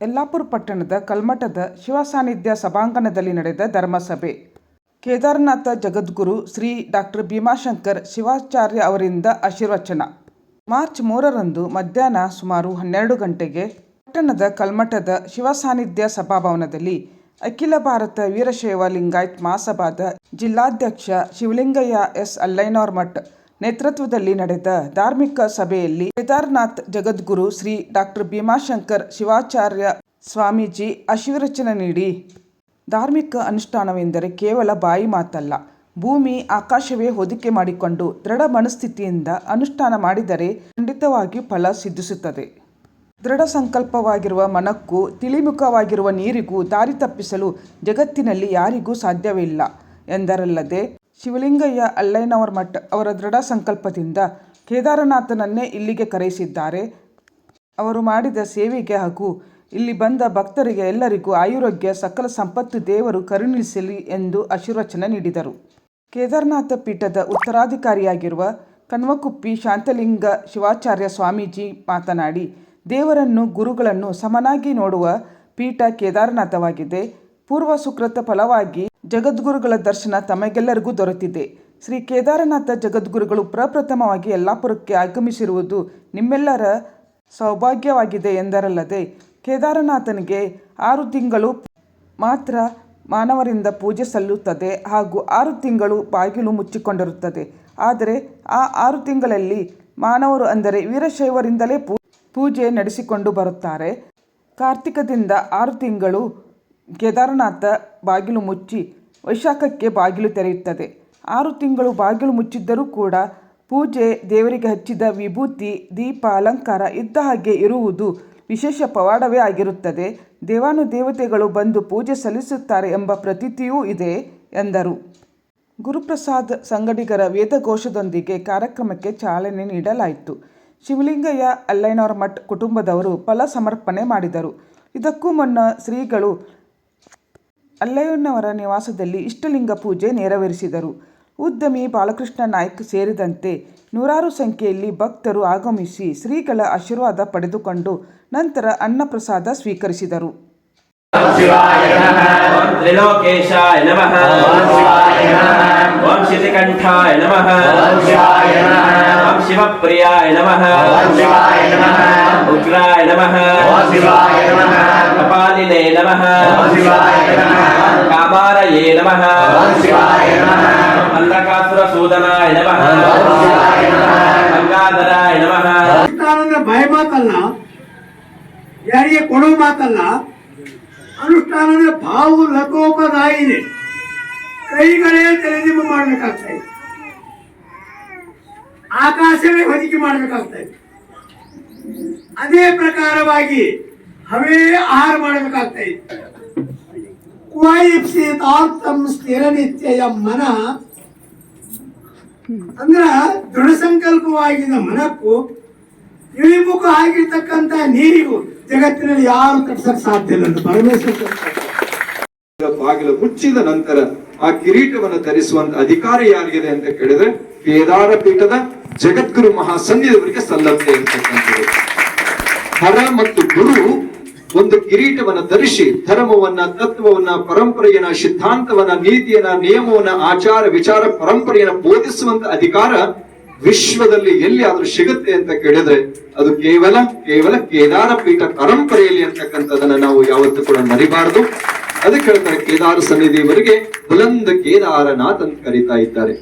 ಯಲ್ಲಾಪುರ ಪಟ್ಟಣದ ಕಲ್ಮಠದ ಶಿವಸಾನ್ನಿಧ್ಯ ಸಭಾಂಗಣದಲ್ಲಿ ನಡೆದ ಧರ್ಮಸಭೆ. ಕೇದಾರನಾಥ ಜಗದ್ಗುರು ಶ್ರೀ ಡಾಕ್ಟರ್ ಭೀಮಾಶಂಕರ್ ಶಿವಾಚಾರ್ಯ ಅವರಿಂದ ಆಶೀರ್ವಚನ. ಮಾರ್ಚ್ 3ರಂದು ಮಧ್ಯಾಹ್ನ ಸುಮಾರು 12 ಗಂಟೆಗೆ ಪಟ್ಟಣದ ಕಲ್ಮಠದ ಶಿವಸಾನ್ನಿಧ್ಯ ಸಭಾಭವನದಲ್ಲಿ ಅಖಿಲ ಭಾರತ ವೀರಶೈವ ಲಿಂಗಾಯತ್ ಮಹಾಸಭಾದ ಜಿಲ್ಲಾಧ್ಯಕ್ಷ ಶಿವಲಿಂಗಯ್ಯ ಎಸ್ ಅಲ್ಲಯ್ಯನವರಮಠ ನೇತೃತ್ವದಲ್ಲಿ ನಡೆದ ಧಾರ್ಮಿಕ ಸಭೆಯಲ್ಲಿ ಕೇದಾರನಾಥ ಜಗದ್ಗುರು ಶ್ರೀ ಡಾಕ್ಟರ್ ಭೀಮಾಶಂಕರ್ ಶಿವಾಚಾರ್ಯ ಸ್ವಾಮೀಜಿ ಆಶೀರ್ವಚನ ನೀಡಿ, ಧಾರ್ಮಿಕ ಅನುಷ್ಠಾನವೆಂದರೆ ಕೇವಲ ಬಾಯಿ ಮಾತಲ್ಲ, ಭೂಮಿ ಆಕಾಶವೇ ಹೊದಿಕೆ ಮಾಡಿಕೊಂಡು ದೃಢ ಮನಸ್ಥಿತಿಯಿಂದ ಅನುಷ್ಠಾನ ಮಾಡಿದರೆ ಖಂಡಿತವಾಗಿ ಫಲ ಸಿದ್ಧಿಸುತ್ತದೆ. ದೃಢ ಸಂಕಲ್ಪವಾಗಿರುವ ಮನಕ್ಕೂ ತಿಳಿಮುಖವಾಗಿರುವ ನೀರಿಗೂ ದಾರಿ ತಪ್ಪಿಸಲು ಜಗತ್ತಿನಲ್ಲಿ ಯಾರಿಗೂ ಸಾಧ್ಯವಿಲ್ಲ ಎಂದರಲ್ಲದೆ, ಶಿವಲಿಂಗಯ್ಯ ಅಲ್ಲಯ್ಯನವರಮಠ ಅವರ ದೃಢ ಸಂಕಲ್ಪದಿಂದ ಕೇದಾರನಾಥನನ್ನೇ ಇಲ್ಲಿಗೆ ಕರೆಯಿಸಿದ್ದಾರೆ. ಅವರು ಮಾಡಿದ ಸೇವೆಗೆ ಹಾಗೂ ಇಲ್ಲಿ ಬಂದ ಭಕ್ತರಿಗೆ ಎಲ್ಲರಿಗೂ ಆಯುರೋಗ್ಯ ಸಕಲ ಸಂಪತ್ತು ದೇವರು ಕರುಣಿಸಲಿ ಎಂದು ಆಶೀರ್ವಚನ ನೀಡಿದರು. ಕೇದಾರನಾಥ ಪೀಠದ ಉತ್ತರಾಧಿಕಾರಿಯಾಗಿರುವ ಕಣ್ವಕುಪ್ಪಿ ಶಾಂತಲಿಂಗ ಶಿವಾಚಾರ್ಯ ಸ್ವಾಮೀಜಿ ಮಾತನಾಡಿ, ದೇವರನ್ನು ಗುರುಗಳನ್ನು ಸಮನಾಗಿ ನೋಡುವ ಪೀಠ ಕೇದಾರನಾಥವಾಗಿದೆ. ಪೂರ್ವ ಸುಕೃತ ಫಲವಾಗಿ ಜಗದ್ಗುರುಗಳ ದರ್ಶನ ತಮಗೆಲ್ಲರಿಗೂ ದೊರೆತಿದೆ. ಶ್ರೀ ಕೇದಾರನಾಥ ಜಗದ್ಗುರುಗಳು ಪ್ರಪ್ರಥಮವಾಗಿ ಯಲ್ಲಾಪುರಕ್ಕೆ ಆಗಮಿಸಿರುವುದು ನಿಮ್ಮೆಲ್ಲರ ಸೌಭಾಗ್ಯವಾಗಿದೆ ಎಂದರಲ್ಲದೆ, ಕೇದಾರನಾಥನಿಗೆ 6 ತಿಂಗಳು ಮಾತ್ರ ಮಾನವರಿಂದ ಪೂಜೆ ಸಲ್ಲುತ್ತದೆ ಹಾಗೂ 6 ತಿಂಗಳು ಬಾಗಿಲು ಮುಚ್ಚಿಕೊಂಡಿರುತ್ತದೆ. ಆದರೆ ಆ 6 ತಿಂಗಳಲ್ಲಿ ಮಾನವರು ಅಂದರೆ ವೀರಶೈವರಿಂದಲೇ ಪೂಜೆ ನಡೆಸಿಕೊಂಡು ಬರುತ್ತಾರೆ. ಕಾರ್ತಿಕದಿಂದ 6 ತಿಂಗಳು ಕೇದಾರನಾಥ ಬಾಗಿಲು ಮುಚ್ಚಿ ವೈಶಾಖಕ್ಕೆ ಬಾಗಿಲು ತೆರೆಯುತ್ತದೆ. 6 ತಿಂಗಳು ಬಾಗಿಲು ಮುಚ್ಚಿದ್ದರೂ ಕೂಡ ಪೂಜೆ, ದೇವರಿಗೆ ಹಚ್ಚಿದ ವಿಭೂತಿ, ದೀಪ, ಅಲಂಕಾರ ಇದ್ದ ಹಾಗೆ ಇರುವುದು ವಿಶೇಷ ಪವಾಡವೇ ಆಗಿರುತ್ತದೆ. ದೇವಾನುದೇವತೆಗಳು ಬಂದು ಪೂಜೆ ಸಲ್ಲಿಸುತ್ತಾರೆ ಎಂಬ ಪ್ರತೀತಿಯೂ ಇದೆ ಎಂದರು. ಗುರುಪ್ರಸಾದ್ ಸಂಗಡಿಗರ ವೇದಘೋಷದೊಂದಿಗೆ ಕಾರ್ಯಕ್ರಮಕ್ಕೆ ಚಾಲನೆ ನೀಡಲಾಯಿತು. ಶಿವಲಿಂಗಯ್ಯ ಅಲ್ಲಯ್ಯನವರಮಠ ಕುಟುಂಬದವರು ಫಲ ಸಮರ್ಪಣೆ ಮಾಡಿದರು. ಇದಕ್ಕೂ ಮುನ್ನ ಶ್ರೀಗಳು ಅಲ್ಲಯ್ಯನವರ ನಿವಾಸದಲ್ಲಿ ಇಷ್ಟಲಿಂಗ ಪೂಜೆ ನೆರವೇರಿಸಿದರು. ಉದ್ಯಮಿ ಬಾಲಕೃಷ್ಣ ನಾಯ್ಕ ಸೇರಿದಂತೆ ನೂರಾರು ಸಂಖ್ಯೆಯಲ್ಲಿ ಭಕ್ತರು ಆಗಮಿಸಿ ಶ್ರೀಗಳ ಆಶೀರ್ವಾದ ಪಡೆದುಕೊಂಡು ನಂತರ ಅನ್ನಪ್ರಸಾದ ಸ್ವೀಕರಿಸಿದರು. ತ್ರಿಲೋಕೇಶಾಯ ನಮಃ. ಓಂ ಶಿತಿಕಂಠಾಯ ನಮಃ. ಓಂ ಶಿವಪ್ರಿಯಾಯ ನಮಃ. ಉಗ್ರಾಯ ನಮಃ. ಕಪಾಲಿನೇ ನಮಃ. ಕಾಮಾರಯೇ ನಮಃ. ಅಂಧಕಾಸುರ ಸೂದನಾಯ ನಮಃ. ಗಂಗಾಧರಾಯ ನಮಃ. ಭಯ ಮಾತಲ್ಲ, ಯಾರಿಗೆ ಕೊಡೋ ಮಾತಲ್ಲ. ಅನುಷ್ಠಾನ ಭಾವ ಲಕೋಪದಾಯಿನಿ, ಕೈಗಳೇ ತಲೆದಿಂಬು ಮಾಡಬೇಕಾಗ್ತಾ ಇದೆ, ಆಕಾಶವೇ ಹೊದಿಕೆ ಮಾಡಬೇಕಾಗ್ತಾ ಇದೆ. ಅದೇ ಪ್ರಕಾರವಾಗಿ ಹವೇ ಆಹಾರ ಮಾಡಬೇಕಾಗ್ತಾ ಇದೆ. ಕ್ವಾಯಿಪ್ಸಿತಾರ್ಥಂ ಸ್ಥಿರ ನಿತ್ಯ ಮನ ಅಂದ್ರ ದೃಢ ಸಂಕಲ್ಪವಾಗಿದ್ದ ಮನಕ್ಕೂ ಇಳಿಮುಖ ಆಗಿರ್ತಕ್ಕಂಥ ನೀರಿಗೂ ಜಗತ್ತಿನಲ್ಲಿ ಯಾರು ಕಟ್ಸಕ್ ಸಾಧ್ಯ ಇಲ್ಲ ಅಂತ ಪರಮೇಶ್ವರ. ಬಾಗಿಲು ಮುಚ್ಚಿದ ನಂತರ ಆ ಕಿರೀಟವನ್ನು ಧರಿಸುವಂತ ಅಧಿಕಾರ ಯಾರಿಗಿದೆ ಅಂತ ಕೇಳಿದ್ರೆ ಕೇದಾರ ಪೀಠದ ಜಗದ್ಗುರು ಮಹಾಸನ್ನಿಧಿಯವರಿಗೆ ಸಲ್ಲತ್ತೆ ಅಂತಕ್ಕಂಥದ್ದು. ಹರ ಮತ್ತು ಗುರು ಒಂದು ಕಿರೀಟವನ್ನ ಧರಿಸಿ ಧರ್ಮವನ್ನ, ತತ್ವವನ್ನ, ಪರಂಪರೆಯನ್ನ, ಸಿದ್ಧಾಂತವನ್ನ, ನೀತಿಯನ್ನ, ನಿಯಮವನ್ನ, ಆಚಾರ ವಿಚಾರ ಪರಂಪರೆಯನ್ನ ಬೋಧಿಸುವಂತ ಅಧಿಕಾರ ವಿಶ್ವದಲ್ಲಿ ಎಲ್ಲಿ ಆದ್ರೂ ಸಿಗುತ್ತೆ ಅಂತ ಕೇಳಿದ್ರೆ ಅದು ಕೇವಲ ಕೇದಾರ ಪೀಠ ಪರಂಪರೆಯಲ್ಲಿ ಅಂತಕ್ಕಂಥದನ್ನ ನಾವು ಯಾವತ್ತೂ ಕೂಡ ಮರಿಬಾರದು. ಅದಕ್ಕೆ ಹೇಳ್ತಾರೆ, ಕೇದಾರ ಸನ್ನಿಧಿಯವರಿಗೆ ಬುಲಂದ ಕೇದಾರನಾಥ್ ಅಂತ ಕರೀತಾ ಇದ್ದಾರೆ.